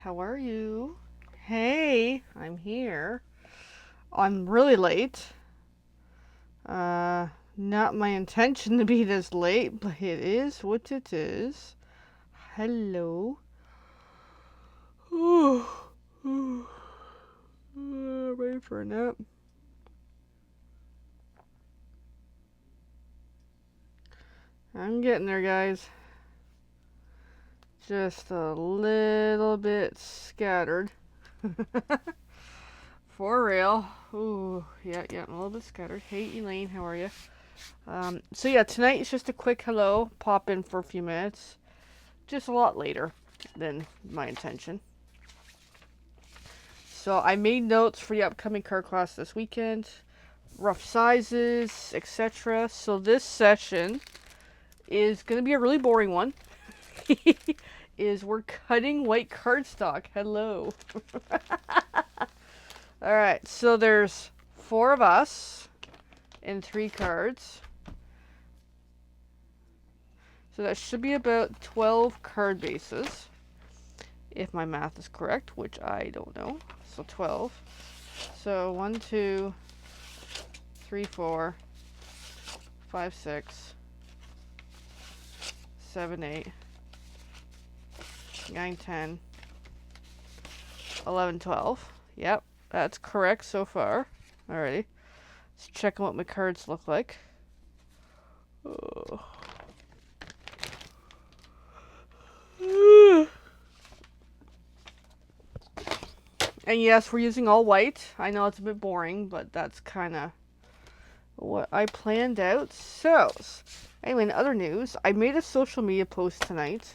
How are you? Hey, I'm here. I'm really late. Uh, Not my intention to be this late, but it is what it is. Hello. Ready for a nap? I'm getting there, guys. Just a little bit scattered. For real. Ooh, yeah, I'm a little bit scattered. Hey, Elaine, how are you? So yeah, tonight is just a quick hello, pop in for a few minutes. Just a lot later than my intention. So I made notes for the upcoming card class this weekend, rough sizes, etc. So this session is going to be a really boring one. Is we're cutting white cardstock. Hello. All right, so there's four of us and three cards. So that should be about 12 card bases, if my math is correct, which I don't know. So 12. So 1, 2, 3, 4, 5, 6, 7, 8, 9, 10, 11, 12. Yep, that's correct so far. Alrighty. Let's check what my cards look like. Oh. And yes, we're using all white. I know it's a bit boring, but that's kind of what I planned out. So, anyway, in other news, I made a social media post tonight.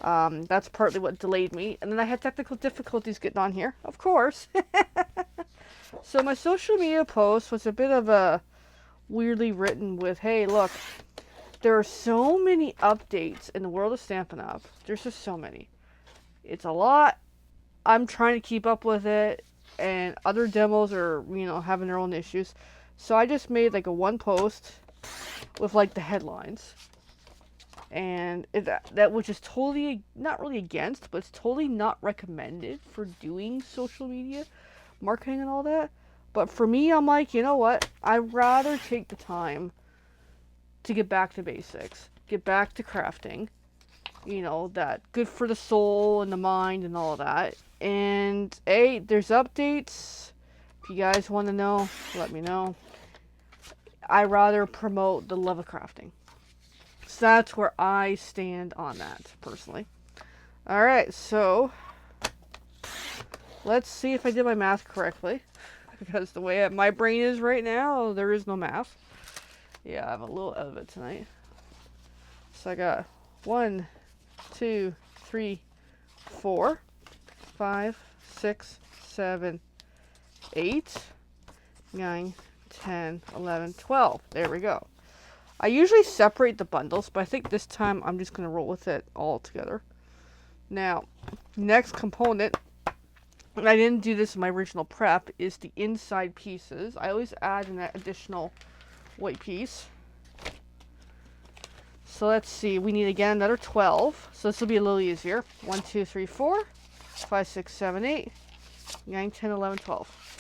That's partly what delayed me. And then I had technical difficulties getting on here, of course. So my social media post was a bit of a weirdly written with, hey, look, there are so many updates in the world of Stampin' Up. There's just so many. It's a lot. I'm trying to keep up with it, and other demos are, having their own issues. So I just made like a one post with like the headlines. And that which is totally not really against, but it's totally not recommended for doing social media marketing and all that. But for me, I'm like, you know what? I'd rather take the time to get back to basics, get back to crafting. That good for the soul and the mind and all that. And hey, there's updates. If you guys want to know, let me know. I rather promote the love of crafting. So that's where I stand on that, personally. Alright, so let's see if I did my math correctly. Because the way my brain is right now, there is no math. Yeah, I'm a little out of it tonight. So I got 1, 2, 3, 4, 5, 6, 7, 8, 9, 10, 11, 12. There we go. I usually separate the bundles, but I think this time I'm just going to roll with it all together. Now, next component, and I didn't do this in my original prep, is the inside pieces. I always add an additional white piece. So let's see, we need again another 12. So this will be a little easier. 1, 2, 3, 4, 5, 6, 7, 8, 9, 10, 11, 12.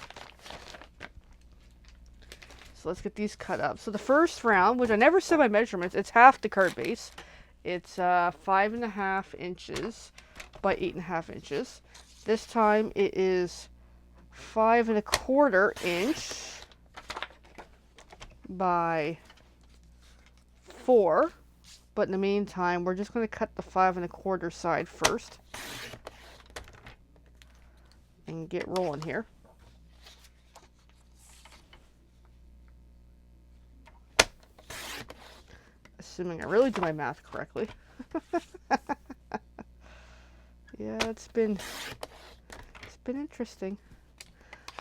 So let's get these cut up. So the first round, which I never said my measurements, it's half the card base. It's 5.5 inches by 8.5 inches. This time it is 5.25 inch by 4. But in the meantime, we're just going to cut the 5.25 side first. And get rolling here. Assuming I really do my math correctly. Yeah, it's been interesting.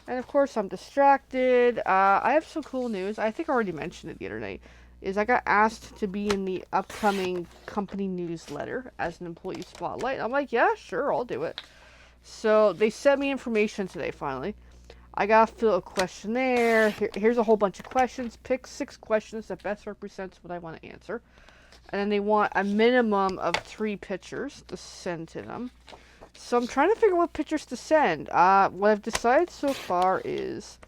And of course, I'm distracted. I have some cool news. I think I already mentioned it the other night. Is I got asked to be in the upcoming company newsletter as an employee spotlight. I'm like, yeah, sure, I'll do it. So they sent me information today, finally. I gotta fill a questionnaire. Here's a whole bunch of questions. Pick 6 questions that best represents what I want to answer. And then they want a minimum of 3 pictures to send to them. So I'm trying to figure out what pictures to send. What I've decided so far is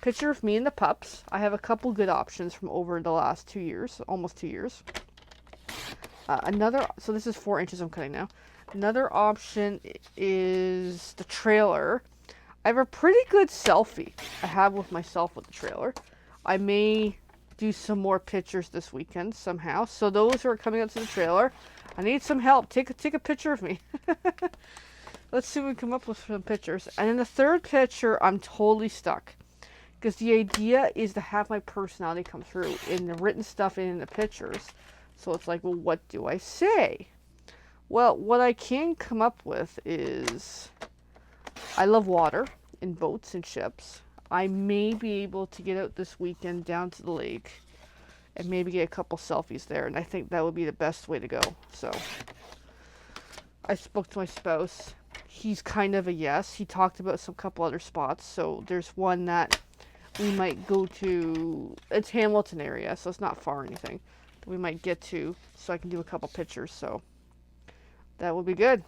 picture of me and the pups. I have a couple good options from over the last 2 years, almost 2 years. So this is 4 inches I'm cutting now. Another option is the trailer. I have a pretty good selfie I have with myself with the trailer. I may do some more pictures this weekend somehow. So those who are coming up to the trailer, I need some help. Take a picture of me. Let's see if we can come up with some pictures. And in the third picture, I'm totally stuck. Because the idea is to have my personality come through in the written stuff and in the pictures. So it's like, well, what do I say? Well, what I can come up with is I love water and boats and ships. I may be able to get out this weekend down to the lake and maybe get a couple selfies there. And I think that would be the best way to go. So I spoke to my spouse. He's kind of a yes. He talked about some couple other spots. So there's one that we might go to. It's Hamilton area, so it's not far or anything. That we might get to so I can do a couple pictures. So that would be good.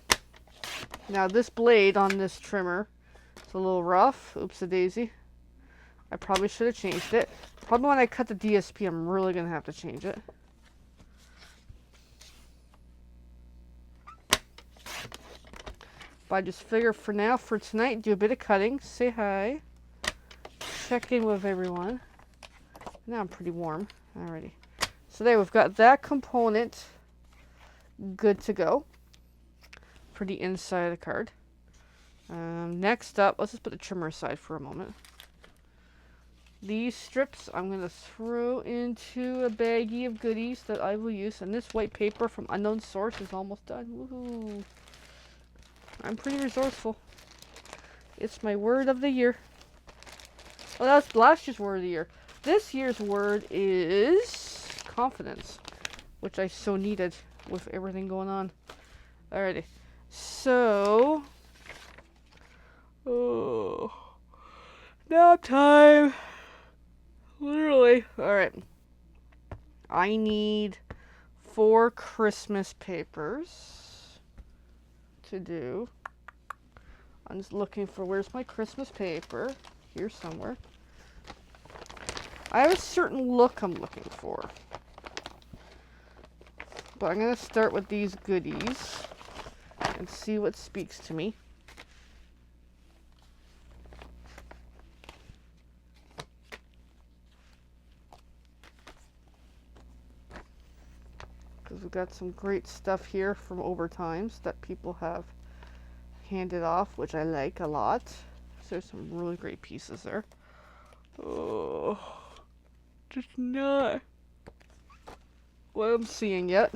Now this blade on this trimmer, it's a little rough. Oops-a-daisy. I probably should have changed it. Probably when I cut the DSP, I'm really going to have to change it. But I just figure for now, for tonight, do a bit of cutting, say hi, check in with everyone. Now I'm pretty warm. Alrighty. So there, we've got that component good to go for the inside of the card. Next up, let's just put the trimmer aside for a moment. These strips I'm going to throw into a baggie of goodies that I will use. And this white paper from unknown source is almost done. Woohoo! I'm pretty resourceful. It's my word of the year. Well, that's last year's word of the year. This year's word is confidence, which I so needed with everything going on. Alrighty. So, nap time. Literally. Alright. I need 4 Christmas papers to do. I'm just looking for, where's my Christmas paper? Here somewhere. I have a certain look I'm looking for. But I'm going to start with these goodies and see what speaks to me. Because we've got some great stuff here from Overtimes that people have handed off, which I like a lot. So there's some really great pieces there. Oh, just not what I'm seeing yet.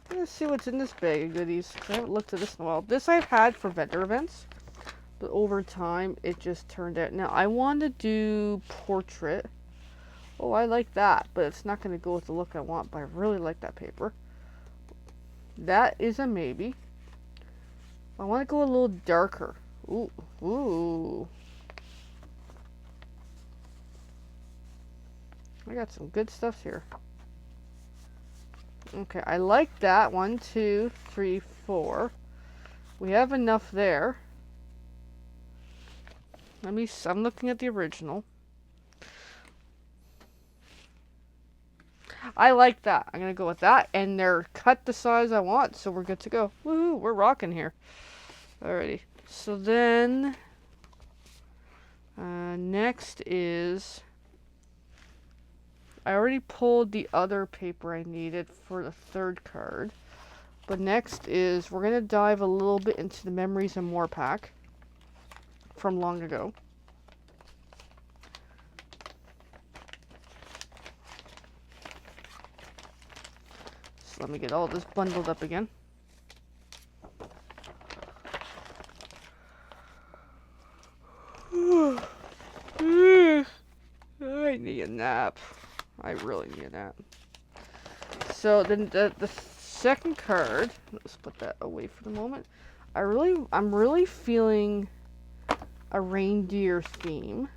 Let's see what's in this bag of goodies. I haven't looked at this in a while. This I've had for vendor events, but over time it just turned out. Now I want to do portrait. Oh, I like that, but it's not going to go with the look I want, but I really like that paper. That is a maybe. I want to go a little darker. Ooh, ooh. I got some good stuff here. Okay, I like that. 1, 2, 3, 4. We have enough there. I'm looking at the original. I like that. I'm going to go with that. And they're cut the size I want, so we're good to go. Woohoo, we're rocking here. Alrighty. So then, next is, I already pulled the other paper I needed for the third card. But next is, we're going to dive a little bit into the Memories and More pack from long ago. So let me get all this bundled up again. I need a nap. I really need a nap. So then the second card, let's put that away for the moment. I'm really feeling a reindeer theme.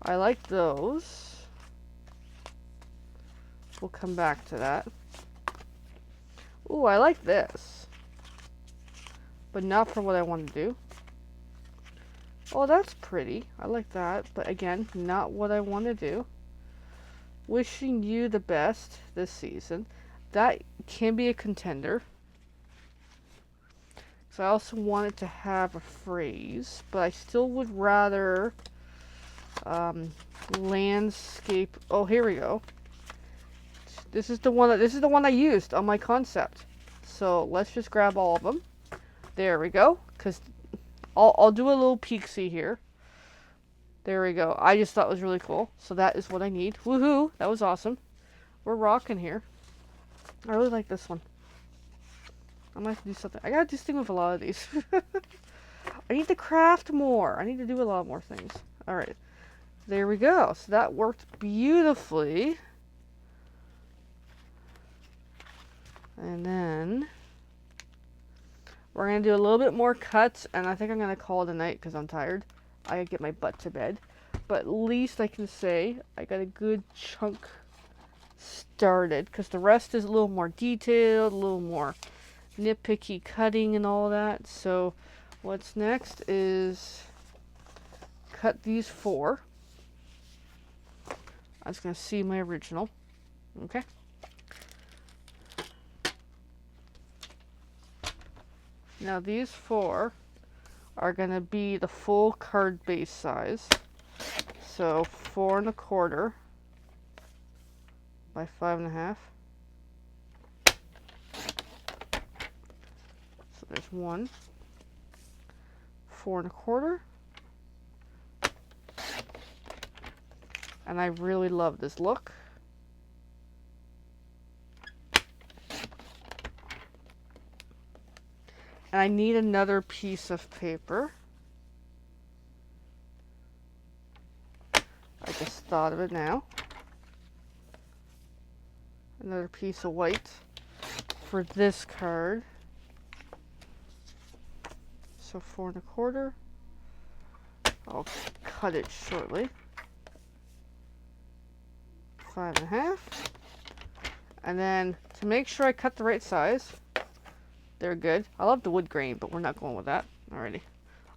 I like those. We'll come back to that. Ooh, I like this. But not for what I want to do. Oh, that's pretty. I like that. But again, not what I want to do. Wishing you the best this season. That can be a contender. So I also wanted to have a phrase, but I still would rather landscape. Oh, here we go. This is the one I used on my concept. So let's just grab all of them. There we go. Cause I'll do a little peek-see here. There we go. I just thought it was really cool. So that is what I need. Woohoo! That was awesome. We're rocking here. I really like this one. I might have to do something. I gotta do something with a lot of these. I need to craft more. I need to do a lot more things. Alright. There we go. So that worked beautifully. And then we're going to do a little bit more cuts. And I think I'm going to call it a night because I'm tired. I gotta get my butt to bed. But at least I can say I got a good chunk started. Because the rest is a little more detailed, a little more nitpicky cutting and all that. So what's next is cut these 4. I was going to see my original. Okay. Now these 4 are going to be the full card base size. So 4 1/4 by 5 1/2. So there's 1. 4 1/4. And I really love this look. And I need another piece of paper. I just thought of it now. Another piece of white for this card. So 4 1/4. I'll cut it shortly. 5 1/2. And then to make sure I cut the right size, they're good. I love the wood grain, but we're not going with that. Alrighty.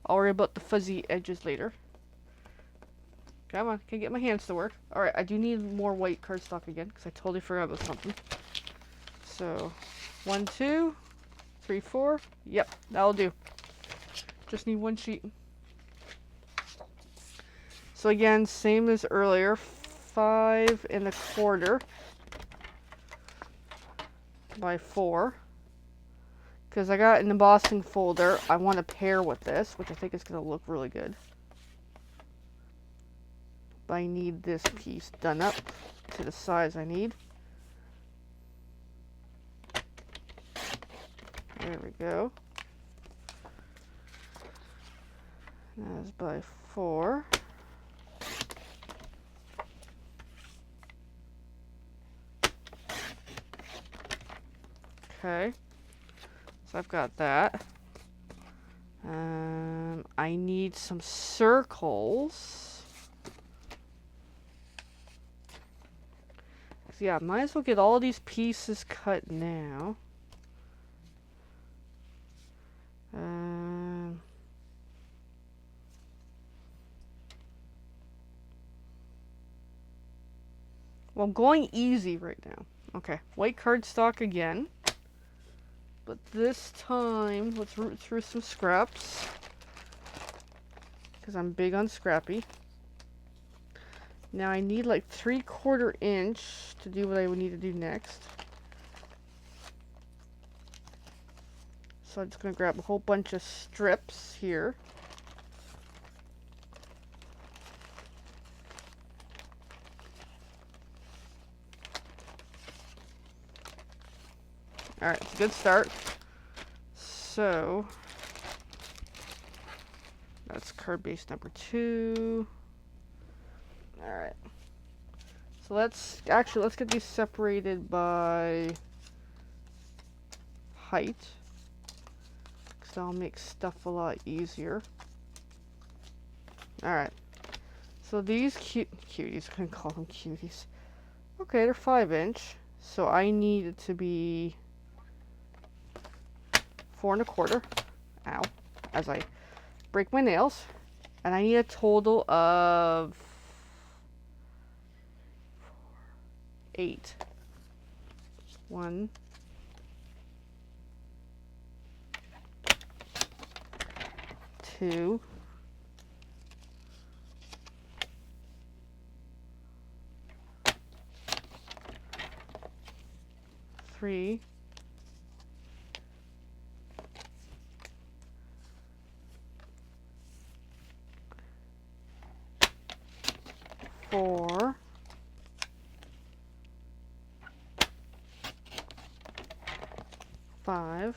I'll worry about the fuzzy edges later. Come on, can I get my hands to work? Alright, I do need more white cardstock again, because I totally forgot about something. So, 1, 2, 3, 4. Yep, that'll do. Just need 1 sheet. So again, same as earlier. 5 1/4 by 4. Because I got an embossing folder I want to pair with this, which I think is going to look really good. But I need this piece done up to the size I need. There we go. That's by 4. Okay. So I've got that. I need some circles. So yeah, might as well get all these pieces cut now. Well, I'm going easy right now. Okay, white cardstock again. But this time, let's root through some scraps. Because I'm big on scrappy. Now I need like 3/4 inch to do what I would need to do next. So I'm just going to grab a whole bunch of strips here. Alright, it's a good start. So, that's card base number 2. Alright. So let's get these separated by height. Because that'll make stuff a lot easier. Alright. So these cuties, I can call them cuties. Okay, they're 5-inch. So I need it to be 4 1/4. Ow. As I break my nails. And I need a total of 8. 1, 2, 3, 4, 5,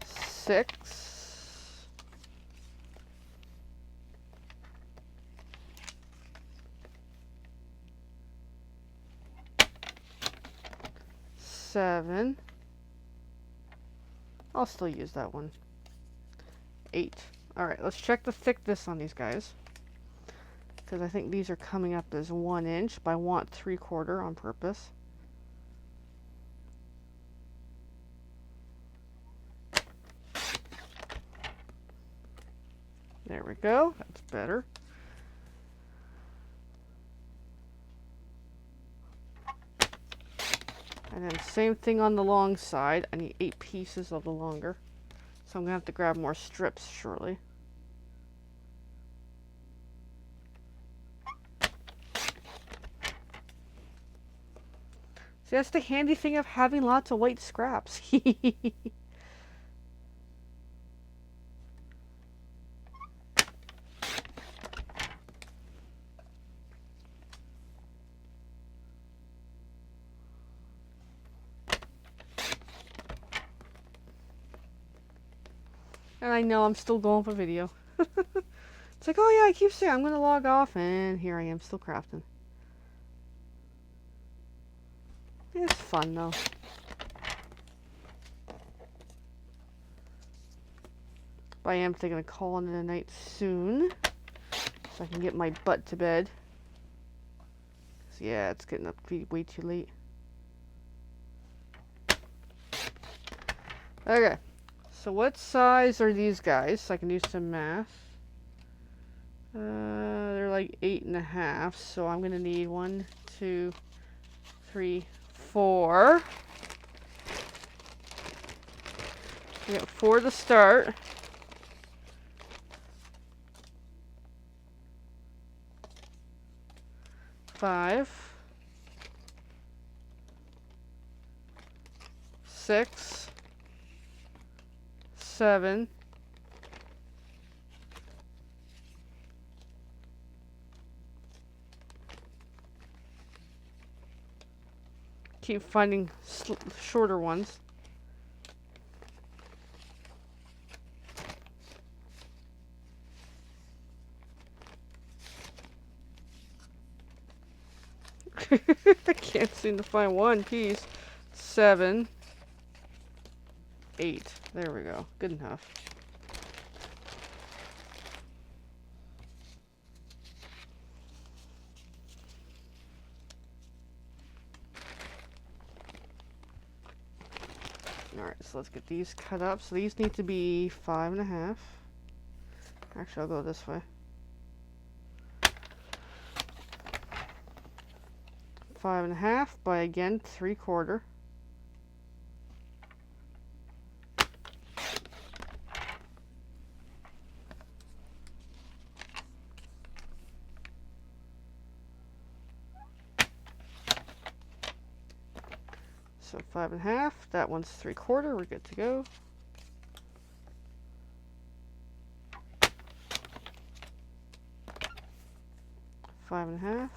6, 7. I'll still use that one. 8. Alright, let's check the thickness on these guys. Because I think these are coming up as 1 inch, but I want 3/4 on purpose. There we go. That's better. And then same thing on the long side. I need 8 pieces of the longer. So I'm going to have to grab more strips shortly. See, that's the handy thing of having lots of white scraps. And I know I'm still going for video. It's like, oh yeah, I keep saying I'm going to log off, and here I am still crafting. It's fun though. But I am thinking of calling it a night soon, so I can get my butt to bed. So yeah, it's getting up to be way too late. Okay, so what size are these guys? So I can do some math. They're like 8.5, so I'm gonna need 1, 2, 3, 4. We got 4 to start. Five, 6, 7, 'Keep finding shorter ones. I can't seem to find one piece. 7, 8. There we go. Good enough. Alright, so let's get these cut up. So these need to be 5.5. Actually, I'll go this way. 5.5 by, again, 3/4. So 5.5, that one's 3/4, we're good to go. Five and a half.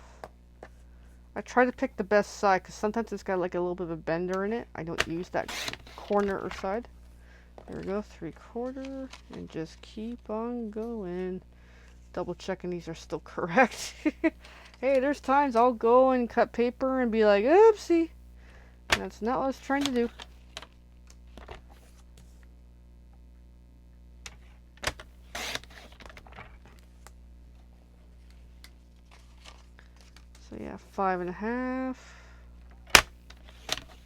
I try to pick the best side because sometimes it's got like a little bit of a bender in it. I don't use that corner or side. There we go, 3/4, and just keep on going. Double checking these are still correct. Hey, there's times I'll go and cut paper and be like, oopsie. That's not what I was trying to do. So yeah, 5.5.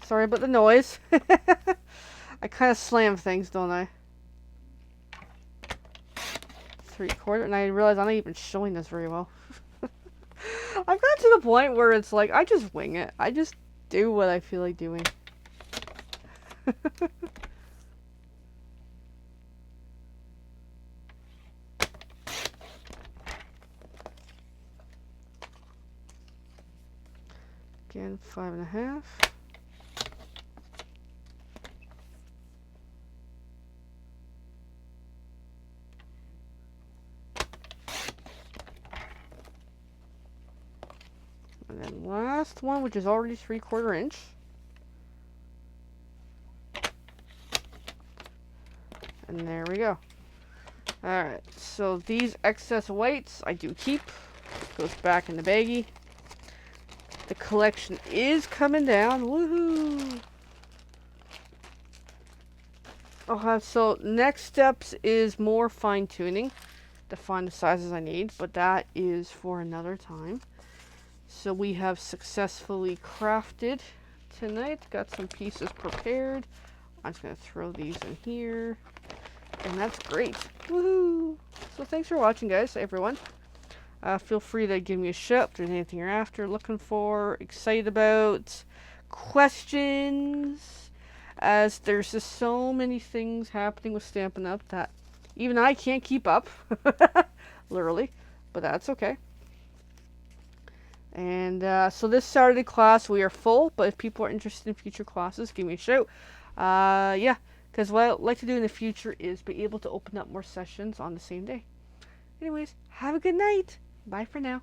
Sorry about the noise. I kind of slam things, don't I? 3/4, and I realize I'm not even showing this very well. I've gotten to the point where it's like, I just wing it. I just do what I feel like doing. Again, 5.5. And then last one, which is already 3/4 inch. And there we go. Alright, so these excess whites I do keep. Goes back in the baggie. The collection is coming down. Woohoo! So next steps is more fine tuning to find the sizes I need, but that is for another time. So we have successfully crafted tonight. Got some pieces prepared. I'm just going to throw these in here. And that's great. Woohoo! So thanks for watching, guys, everyone. Feel free to give me a shout if there's anything you're after, looking for, excited about, questions. As there's just so many things happening with Stampin' Up! That even I can't keep up. Literally. But that's okay. And so this Saturday class, we are full. But if people are interested in future classes, give me a shout. Yeah. Because what I'd like to do in the future is be able to open up more sessions on the same day. Anyways, have a good night. Bye for now.